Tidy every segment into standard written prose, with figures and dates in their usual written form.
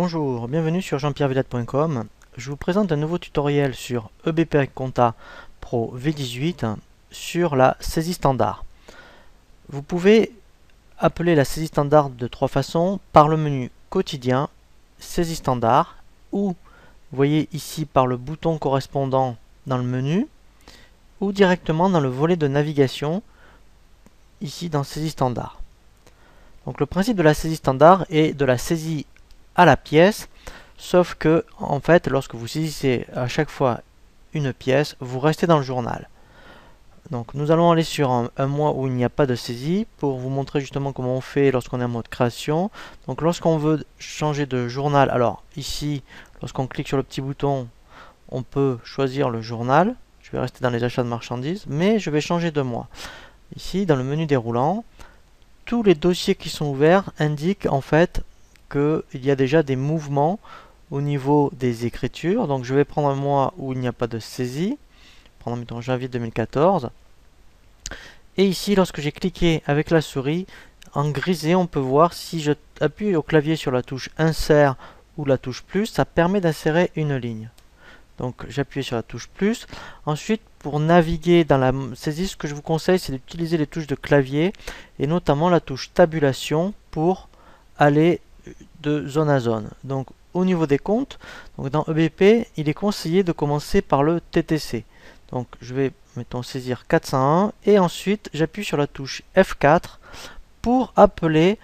Bonjour, bienvenue sur jean-pierre-villette.com. Je vous présente un nouveau tutoriel sur EBP Compta Pro V18 sur la saisie standard. Vous pouvez appeler la saisie standard de trois façons: par le menu quotidien, saisie standard, ou vous voyez ici par le bouton correspondant dans le menu, ou directement dans le volet de navigation ici dans saisie standard. Donc le principe de la saisie standard est de la saisie à la pièce, sauf que en fait lorsque vous saisissez à chaque fois une pièce, vous restez dans le journal. Donc nous allons aller sur un mois où il n'y a pas de saisie pour vous montrer justement comment on fait lorsqu'on est en mode création. Donc lorsqu'on veut changer de journal, alors ici lorsqu'on clique sur le petit bouton, on peut choisir le journal. Je vais rester dans les achats de marchandises, mais je vais changer de mois. Ici dans le menu déroulant, tous les dossiers qui sont ouverts indiquent en fait qu'il y a déjà des mouvements au niveau des écritures. Donc je vais prendre un mois où il n'y a pas de saisie, prendre mettons janvier 2014. Et ici, lorsque j'ai cliqué avec la souris, en grisé, on peut voir si je appuie au clavier sur la touche insert ou la touche plus, ça permet d'insérer une ligne. Donc j'appuie sur la touche plus. Ensuite, pour naviguer dans la saisie, ce que je vous conseille, c'est d'utiliser les touches de clavier et notamment la touche tabulation pour aller de zone à zone. Donc au niveau des comptes, donc dans EBP, il est conseillé de commencer par le TTC. Donc je vais mettons saisir 401 et ensuite j'appuie sur la touche F4 pour appeler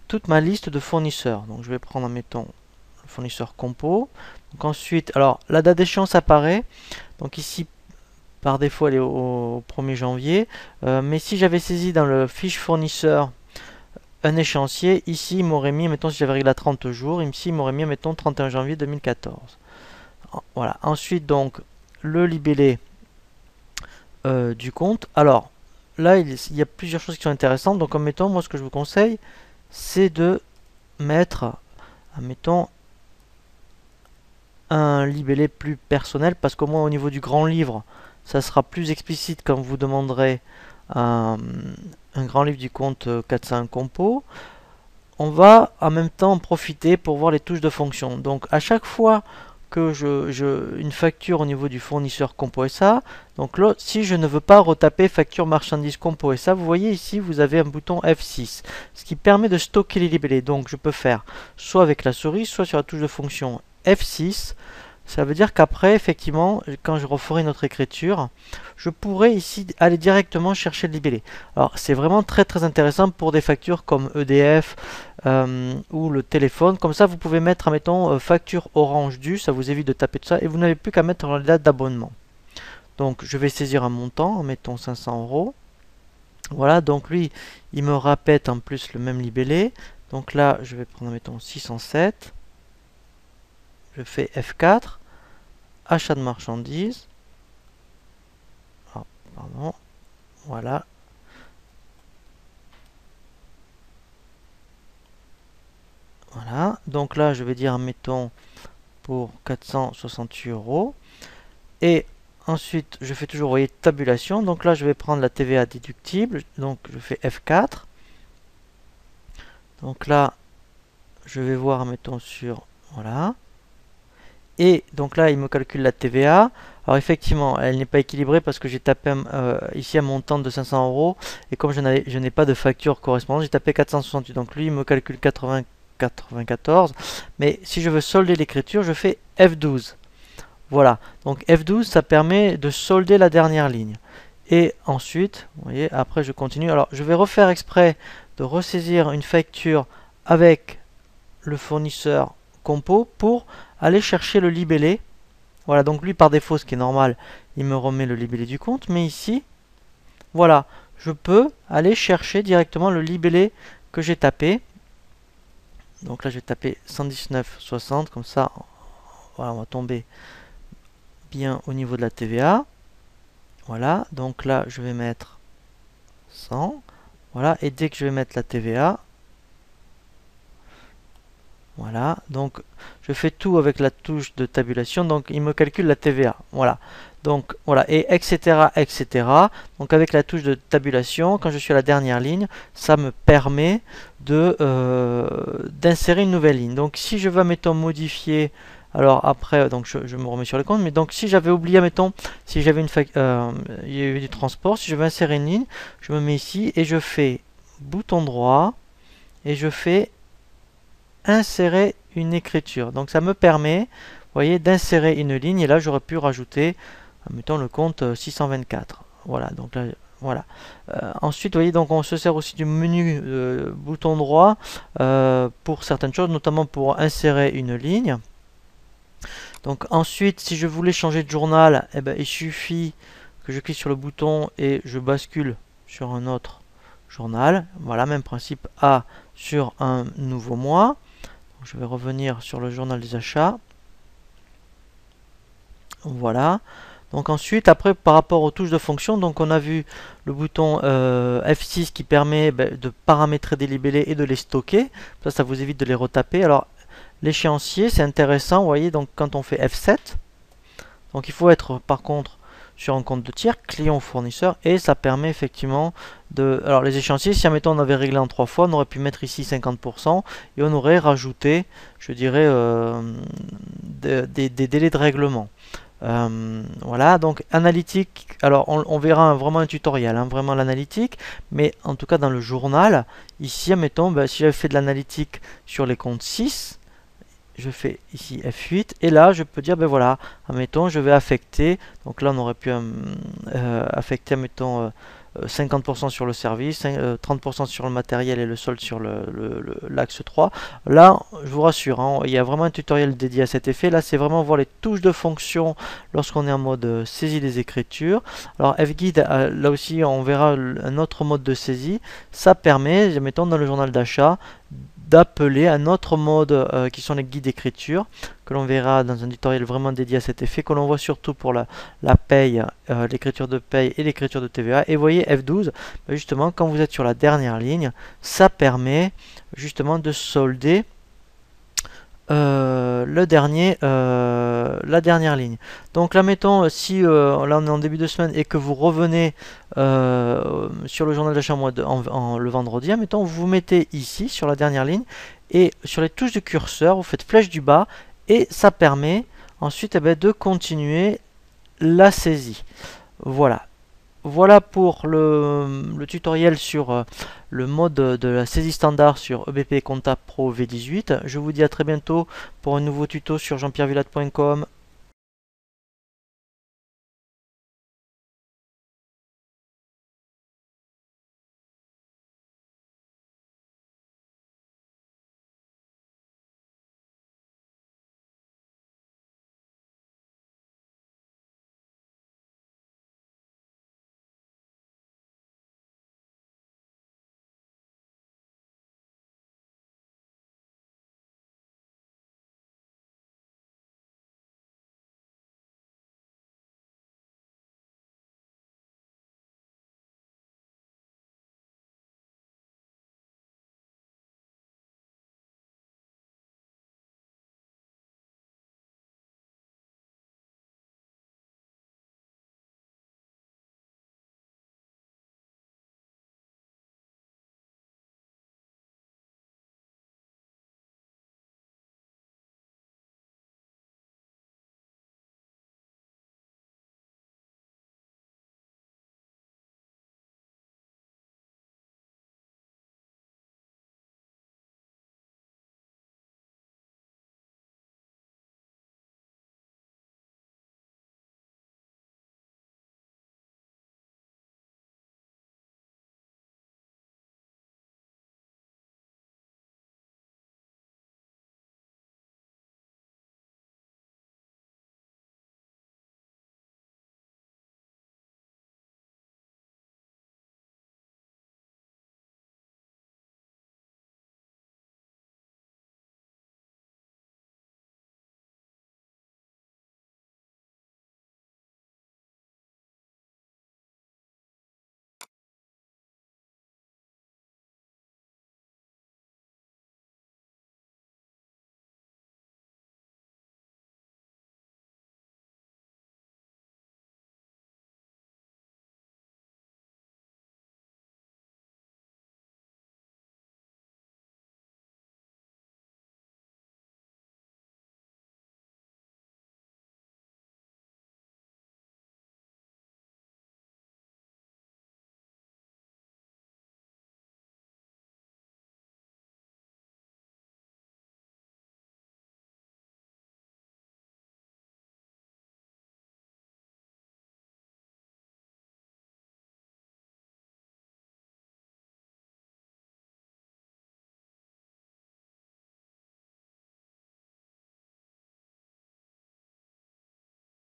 toute ma liste de fournisseurs. Donc je vais prendre mettons le fournisseur compo. Donc ensuite, alors la date d'échéance apparaît. Donc ici par défaut elle est au 1er janvier. Mais si j'avais saisi dans le fiche fournisseur un échéancier, ici il m'aurait mis, mettons si j'avais réglé à 30 jours, ici il m'aurait mis, mettons 31 janvier 2014. Voilà, ensuite donc le libellé du compte. Alors là il y a plusieurs choses qui sont intéressantes, donc mettons moi ce que je vous conseille c'est de mettre, mettons un libellé plus personnel, parce qu'au moins au niveau du grand livre ça sera plus explicite quand vous demanderez un grand livre du compte 401 compo. On va en même temps en profiter pour voir les touches de fonction. Donc à chaque fois que une facture au niveau du fournisseur compo SA, donc là, si je ne veux pas retaper facture marchandise compo SA, vous voyez ici vous avez un bouton F6, ce qui permet de stocker les libellés. Donc je peux faire soit avec la souris, soit sur la touche de fonction F6. Ça veut dire qu'après, effectivement, quand je referai notre écriture, je pourrai ici aller directement chercher le libellé. Alors, c'est vraiment très très intéressant pour des factures comme EDF ou le téléphone. Comme ça, vous pouvez mettre, admettons, facture orange due, ça vous évite de taper tout ça, et vous n'avez plus qu'à mettre la date d'abonnement. Donc, je vais saisir un montant, mettons 500 €. Voilà, donc lui, il me répète en plus le même libellé. Donc là, je vais prendre, mettons, 607. Je fais F4. Achat de marchandises. Oh, pardon. Voilà. Voilà. Donc là, je vais dire, mettons, pour 468 €. Et ensuite, je fais toujours, vous voyez, tabulation. Donc là, je vais prendre la TVA déductible. Donc, je fais F4. Donc là, je vais voir, mettons, sur... Voilà. Et donc là, il me calcule la TVA. Alors effectivement, elle n'est pas équilibrée parce que j'ai tapé ici un montant de 500 €. Et comme je n'ai pas de facture correspondante, j'ai tapé 468. Donc lui, il me calcule 94. Mais si je veux solder l'écriture, je fais F12. Voilà. Donc F12, ça permet de solder la dernière ligne. Et ensuite, vous voyez, après je continue. Alors je vais refaire exprès de ressaisir une facture avec le fournisseur compo pour aller chercher le libellé. Voilà, donc lui par défaut, ce qui est normal, il me remet le libellé du compte. Mais ici, voilà, je peux aller chercher directement le libellé que j'ai tapé. Donc là, je vais taper 119,60, comme ça, voilà, on va tomber bien au niveau de la TVA. Voilà, donc là, je vais mettre 100. Voilà, et dès que je vais mettre la TVA, voilà, donc je fais tout avec la touche de tabulation, donc il me calcule la TVA. Voilà, Donc voilà, et etc., etc. Donc avec la touche de tabulation, quand je suis à la dernière ligne, ça me permet d'insérer une nouvelle ligne. Donc si je veux, mettons, modifier, alors après, donc je me remets sur le compte, mais donc si j'avais oublié, mettons, si j'avais il y avait du transport, si je veux insérer une ligne, je me mets ici et je fais bouton droit et je fais insérer une écriture. Donc ça me permet, vous voyez, d'insérer une ligne et là j'aurais pu rajouter, mettons, le compte 624. Voilà, donc là, voilà. Ensuite, vous voyez, donc on se sert aussi du menu bouton droit pour certaines choses, notamment pour insérer une ligne. Donc ensuite, si je voulais changer de journal, eh ben, il suffit que je clique sur le bouton et je bascule sur un autre journal. Voilà, même principe A sur un nouveau mois. Donc, je vais revenir sur le journal des achats. Voilà. Donc ensuite, après, par rapport aux touches de fonction, donc on a vu le bouton F6 qui permet de paramétrer des libellés et de les stocker. Ça vous évite de les retaper. Alors, l'échéancier, c'est intéressant, vous voyez, donc quand on fait F7, donc il faut être par contre sur un compte de tiers, client ou fournisseur, et ça permet effectivement de... Alors les échéanciers, si admettons on avait réglé en 3 fois, on aurait pu mettre ici 50%, et on aurait rajouté, je dirais, des délais de règlement. Voilà, donc analytique, alors on verra vraiment un tutoriel, hein, vraiment l'analytique, mais en tout cas dans le journal, ici, admettons, si j'avais fait de l'analytique sur les comptes 6, je fais ici F8 et là je peux dire ben voilà, admettons je vais affecter, donc là on aurait pu affecter admettons 50% sur le service, 30% sur le matériel et le solde sur l'axe 3. Là je vous rassure, hein, il y a vraiment un tutoriel dédié à cet effet. Là c'est vraiment voir les touches de fonction lorsqu'on est en mode saisie des écritures. Alors FGuide, là aussi on verra un autre mode de saisie. Ça permet, mettons dans le journal d'achat, d'appeler un autre mode qui sont les guides d'écriture, que l'on verra dans un tutoriel vraiment dédié à cet effet, que l'on voit surtout pour la paye, l'écriture de paye et l'écriture de TVA. Et vous voyez F12, justement quand vous êtes sur la dernière ligne, ça permet justement de solder la dernière ligne. Donc là mettons, si là on est en début de semaine et que vous revenez sur le journal d'achat le vendredi, mettons, vous vous mettez ici sur la dernière ligne et sur les touches de curseur vous faites flèche du bas et ça permet ensuite de continuer la saisie. Voilà. Voilà pour le tutoriel sur le mode de la saisie standard sur EBP Compta Pro V18. Je vous dis à très bientôt pour un nouveau tuto sur jean-pierrevillade.com.